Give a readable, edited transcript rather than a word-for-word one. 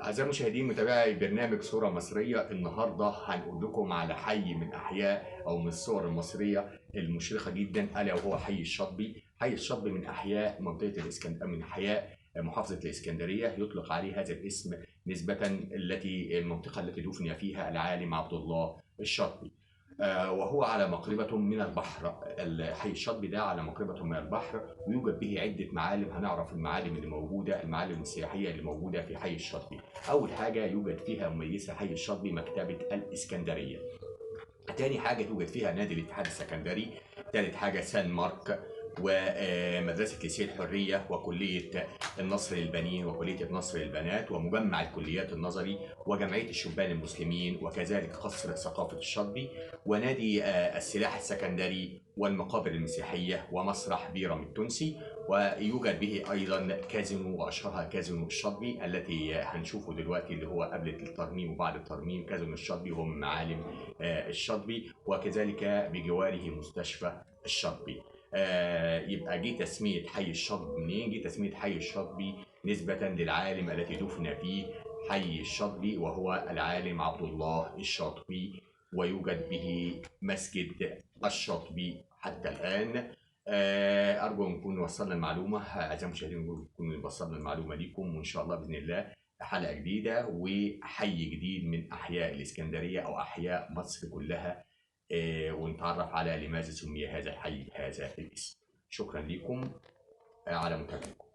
أعزائي المشاهدين متابعي برنامج صورة مصرية، النهاردة هنقول لكم على حي من أحياء أو من الصور المصرية المشرقة جدا، ألا وهو حي الشاطبي. حي الشاطبي من أحياء منطقة من أحياء محافظة الإسكندرية، يطلق عليه هذا الاسم نسبة المنطقة التي دفن فيها العالم عبد الله الشاطبي. وهو على مقربة من البحر. حي الشاطبي ده على مقربة من البحر، ويوجد به عدة معالم. هنعرف المعالم اللي موجودة، المعالم السياحية اللي موجودة في حي الشاطبي. أول حاجة يوجد فيها مميزة حي الشاطبي مكتبة الإسكندرية. تاني حاجة توجد فيها نادي الاتحاد السكندري. تالت حاجة سان مارك، ومدرسة ليسيه الحرية، وكلية النصر للبنين، وكلية النصر للبنات، ومجمع الكليات النظري، وجمعية الشبان المسلمين، وكذلك قصر ثقافة الشاطبي، ونادي السلاح السكندري، والمقابر المسيحية، ومسرح بيرم التونسي. ويوجد به أيضا كازينو، وأشهرها كازينو الشاطبي التي هنشوفه دلوقتي، اللي هو قبل الترميم وبعد الترميم. كازينو الشاطبي هو من معالم الشاطبي، وكذلك بجواره مستشفى الشاطبي. يبقى جه تسمية حي الشاطبي منين؟ جه تسمية حي الشاطبي نسبة للعالم التي دفن فيه حي الشاطبي، وهو العالم عبد الله الشاطبي، ويوجد به مسجد الشاطبي حتى الآن. أرجو نكون وصلنا المعلومة، أعزائي المشاهدين نكون وصلنا المعلومة لكم، وإن شاء الله بإذن الله حلقة جديدة وحي جديد من أحياء الإسكندرية أو أحياء مصر كلها، ونتعرف على لماذا سمي هذا الحي بهذا الاسم. شكرا لكم على متابعتكم.